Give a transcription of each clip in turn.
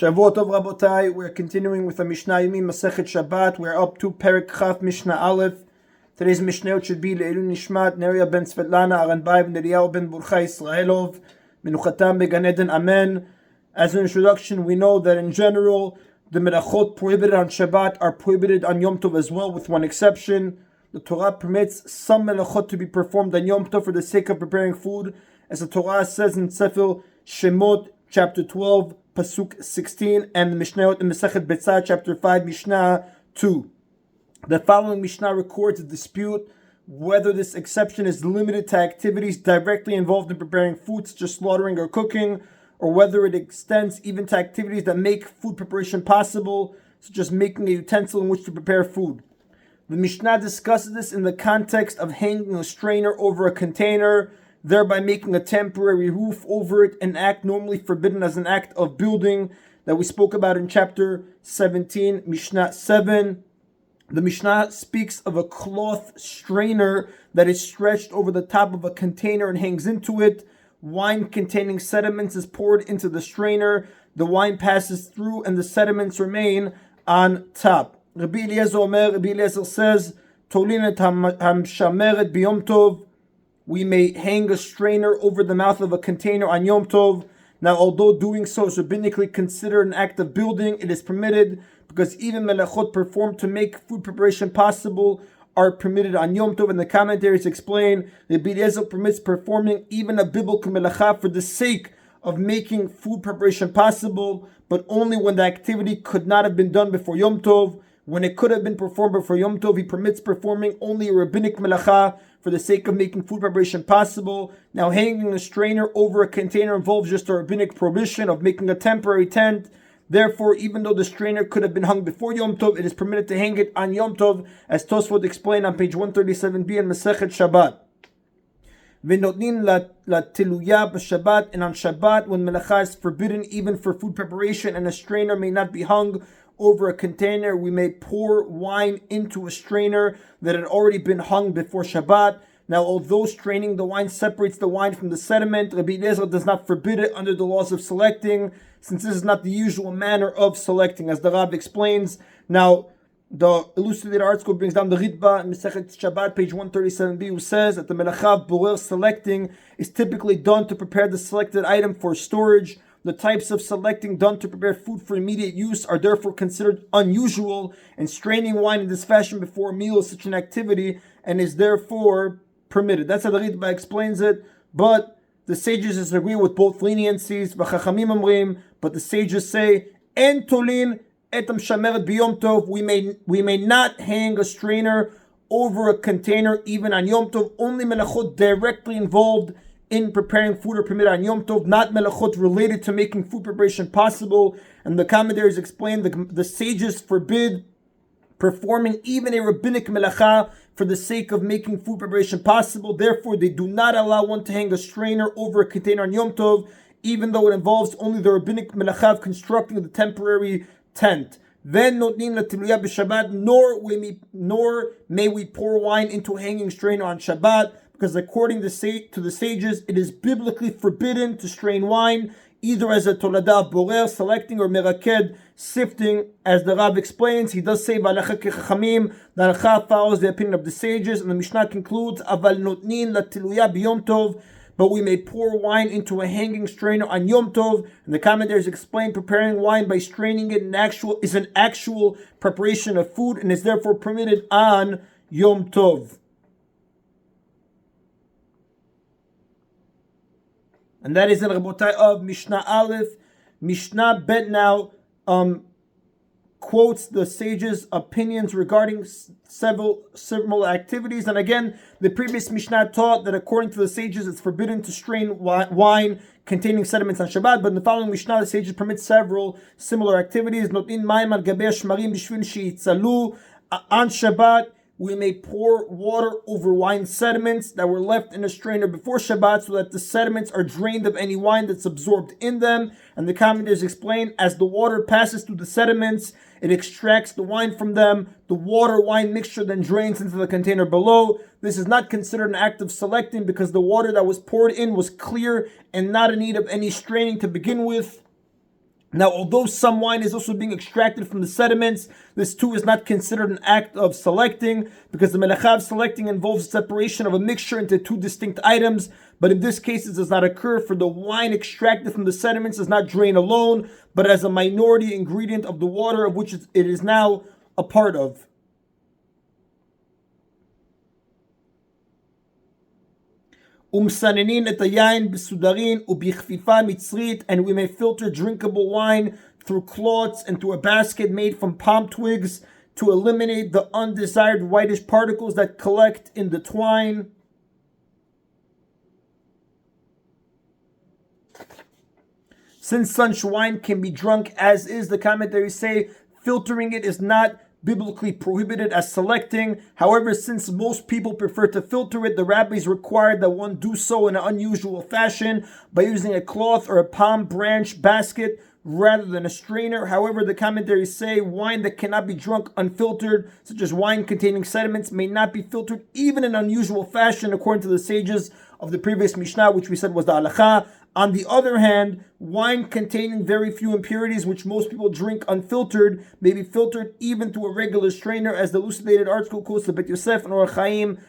Shavuot Tov Rabotai, we're continuing with the Mishna Yomi Masechet Shabbat. We're up to Perek Chaf Mishnah Aleph. Today's Mishnayot should be Le'elu Nishmat, Neria ben Svetlana, Aran Bayev, Neriyahu ben Burcha Israelov, Menuchatam Began Eden, Amen. As an introduction, we know that in general, the Melachot prohibited on Shabbat are prohibited on Yom Tov as well, with one exception. The Torah permits some Melachot to be performed on Yom Tov for the sake of preparing food, as the Torah says in Sefer Shemot, chapter 12, Pasuk 16, and the Mishnayot in Masechet Betzah, chapter 5, Mishnah 2. The following Mishnah records a dispute whether this exception is limited to activities directly involved in preparing food, such as slaughtering or cooking, or whether it extends even to activities that make food preparation possible, such as making a utensil in which to prepare food. The Mishnah discusses this in the context of hanging a strainer over a container, thereby making a temporary roof over it, an act normally forbidden as an act of building that we spoke about in chapter 17, Mishnah 7. The Mishnah speaks of a cloth strainer that is stretched over the top of a container and hangs into it. Wine containing sediments is poured into the strainer. The wine passes through and the sediments remain on top. Rabbi Eliezer says, Tolin et hamshameret biyom tov. We may hang a strainer over the mouth of a container on Yom Tov. Now, although doing so is rabbinically considered an act of building, it is permitted because even melachot performed to make food preparation possible are permitted on Yom Tov. And the commentaries explain that Rabbi Eliezer permits performing even a biblical melacha for the sake of making food preparation possible, but only when the activity could not have been done before Yom Tov. When it could have been performed before Yom Tov, he permits performing only a rabbinic melacha for the sake of making food preparation possible. Now, hanging a strainer over a container involves just a rabbinic prohibition of making a temporary tent. Therefore, even though the strainer could have been hung before Yom Tov, it is permitted to hang it on Yom Tov, as Tosfot explained on page 137b in Masechet Shabbat. V'notnin la teluya b'Shabbat, and on Shabbat, when melacha is forbidden even for food preparation and a strainer may not be hung over a container, we may pour wine into a strainer that had already been hung before Shabbat. Now, although straining the wine separates the wine from the sediment, Rabbi Eliezer does not forbid it under the laws of selecting, since this is not the usual manner of selecting, as the Rav explains. Now, the Elucidated article brings down the Ritba in Masechet Shabbat, page 137b, who says that the melacha of borer selecting is typically done to prepare the selected item for storage. The types of selecting done to prepare food for immediate use are therefore considered unusual, and straining wine in this fashion before a meal is such an activity and is therefore permitted. That's how the Ritba explains it, but the sages disagree with both leniencies. But the sages say, En tolin et hamshameret biyom tov. We may not hang a strainer over a container even on Yom Tov. Only melachot directly involved in preparing food are permitted on Yom Tov, not melachot related to making food preparation possible. And the commentaries explain the sages forbid performing even a rabbinic melacha for the sake of making food preparation possible. Therefore, they do not allow one to hang a strainer over a container on Yom Tov, even though it involves only the rabbinic melacha of constructing the temporary tent. Then notnin la teluya b'Shabbat, nor may we pour wine into a hanging strainer on Shabbat, because according to the sages, it is biblically forbidden to strain wine, either as a tolada of borer, selecting, or meraked, sifting. As the Rav explains, he does say, V'alacha kechachamim, the halacha follows the opinion of the sages, and the Mishnah concludes, Aval notnin la teluya b'Yom Tov, but we may pour wine into a hanging strainer on Yom Tov. And the commentators explain preparing wine by straining it is an actual preparation of food, and is therefore permitted on Yom Tov. And that is in Rabotai of Mishnah Aleph. Mishnah Bet now quotes the sages' opinions regarding several activities. And again, the previous Mishnah taught that according to the sages, it's forbidden to strain wine containing sediments on Shabbat. But in the following Mishnah, the sages permit several similar activities. Notin mayim al gabei shmarim b'shvil sheitzalu. On Shabbat, we may pour water over wine sediments that were left in a strainer before Shabbat, so that the sediments are drained of any wine that's absorbed in them. And the commentators explain, as the water passes through the sediments, it extracts the wine from them. The water-wine mixture then drains into the container below. This is not considered an act of selecting, because the water that was poured in was clear and not in need of any straining to begin with. Now, although some wine is also being extracted from the sediments, this too is not considered an act of selecting, because the melacha of selecting involves separation of a mixture into two distinct items. But in this case, it does not occur, for the wine extracted from the sediments does not drain alone, but as a minority ingredient of the water of which it is now a part of. ומסננים את היין בסודרים ובכפיפה מצרית, and we may filter drinkable wine through cloths and through a basket made from palm twigs to eliminate the undesired whitish particles that collect in the twine. Since such wine can be drunk as is, the commentaries say filtering it is not biblically prohibited as selecting. However, since most people prefer to filter it, the rabbis required that one do so in an unusual fashion by using a cloth or a palm branch basket rather than a strainer. However, the commentaries say wine that cannot be drunk unfiltered, such as wine containing sediments, may not be filtered even in unusual fashion, according to the sages of the previous Mishnah, which we said was the halacha. On the other hand, wine containing very few impurities, which most people drink unfiltered, may be filtered even through a regular strainer, as the elucidated article quotes the Bet Yosef and Orach Chaim,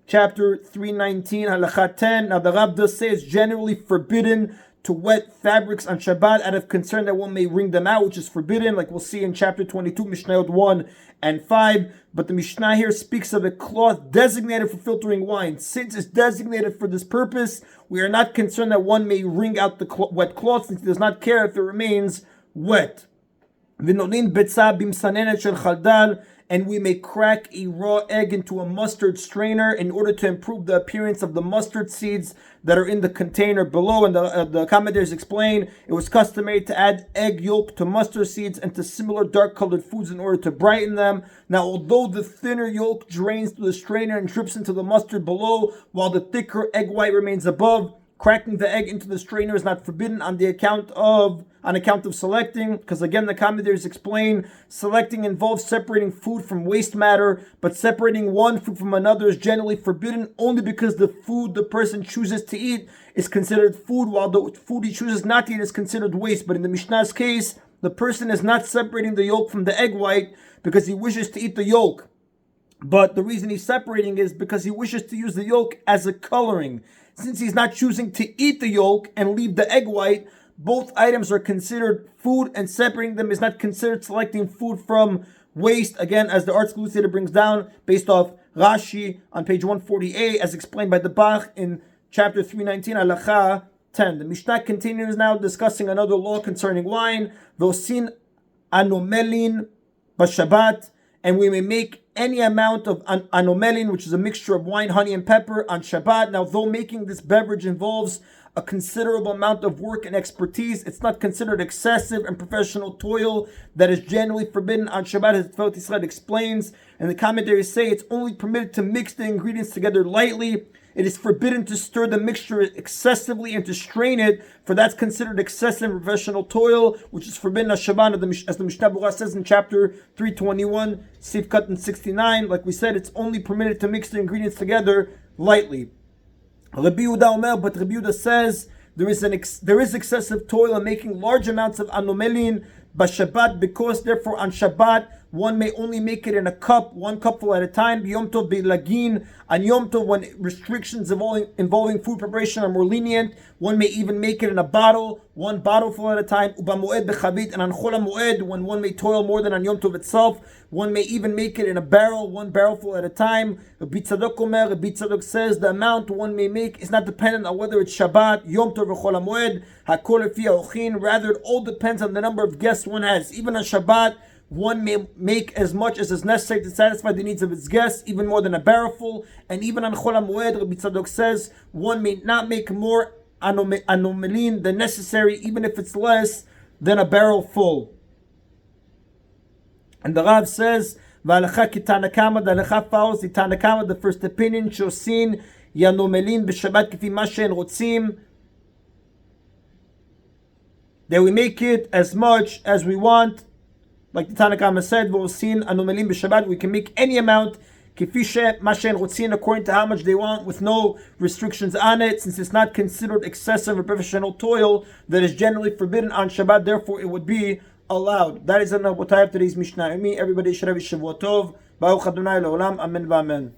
chapter 319, halacha 10. Now the Rav does say it's generally forbidden to wet fabrics on Shabbat out of concern that one may wring them out, which is forbidden, like we'll see in chapter 22, Mishnayot 1 and 5. But the Mishnah here speaks of a cloth designated for filtering wine. Since it's designated for this purpose, we are not concerned that one may wring out the wet cloth, since it does not care if it remains wet. And we may crack a raw egg into a mustard strainer in order to improve the appearance of the mustard seeds that are in the container below. And the commentators explain it was customary to add egg yolk to mustard seeds and to similar dark-colored foods in order to brighten them. Now, although the thinner yolk drains through the strainer and drips into the mustard below, while the thicker egg white remains above, cracking the egg into the strainer is not forbidden on account of selecting, because again the commentators explain selecting involves separating food from waste matter, but separating one food from another is generally forbidden only because the food the person chooses to eat is considered food, while the food he chooses not to eat is considered waste. But in the Mishnah's case, the person is not separating the yolk from the egg white because he wishes to eat the yolk, but the reason he's separating is because he wishes to use the yolk as a coloring. Since he's not choosing to eat the yolk and leave the egg white, both items are considered food, and separating them is not considered selecting food from waste. Again, as the article elucidator brings down, based off Rashi on page 148, as explained by the Bach in chapter 319, halacha 10. The Mishnah continues now discussing another law concerning wine. Vosin anomelin b'Shabbat, and we may make any amount of anomelin, which is a mixture of wine, honey, and pepper, on Shabbat. Now, though making this beverage involves a considerable amount of work and expertise, it's not considered excessive and professional toil that is generally forbidden on Shabbat, as Tefillah Yisrael explains. And the commentaries say it's only permitted to mix the ingredients together lightly. It is forbidden to stir the mixture excessively and to strain it, for that's considered excessive professional toil, which is forbidden on Shabbat, as the Mishnah Berurah says in chapter 321, Sifkat and 69. Like we said, it's only permitted to mix the ingredients together lightly. Rabbi Yehuda Omer, but Rabbi Yehuda says there is excessive toil in making large amounts of anomelin b'Shabbat, because therefore on Shabbat one may only make it in a cup, one cupful at a time. Yom Tov be'lagin, on Yom Tov, when restrictions involving food preparation are more lenient, one may even make it in a bottle, one bottleful at a time. Uba Moed bechavit, and on Chol Moed, when one may toil more than on Yom Tov itself, one may even make it in a barrel, one barrelful at a time. Rabbi Tzadok says the amount one may make is not dependent on whether it's Shabbat, Yom Tov, or Chol Moed. Hakol lefi ha'ochin, rather it all depends on the number of guests one has. Even on Shabbat, one may make as much as is necessary to satisfy the needs of its guests, even more than a barrelful. And even on Chol Moed, Rabbi Tzadok says one may not make more anomelin than necessary, even if it's less than a barrel full. And the Rav says, V'alacha ki Tanakama, the halacha follows the Tanakama, the first opinion, Shosin yanomelin b'Shabbat kifi ma she'en rotzim, that we make it as much as we want. Like the Tanakama said, Vosin anomelin b'Shabbat, we can make any amount, Kifishe mashen rotzin, according to how much they want, with no restrictions on it, since it's not considered excessive or professional toil that is generally forbidden on Shabbat, therefore it would be allowed. That is enough. What I have today's Mishna Yomi. Everybody should have a Shavua Tov. Baruch Adonai Leolam. Amen v'amen.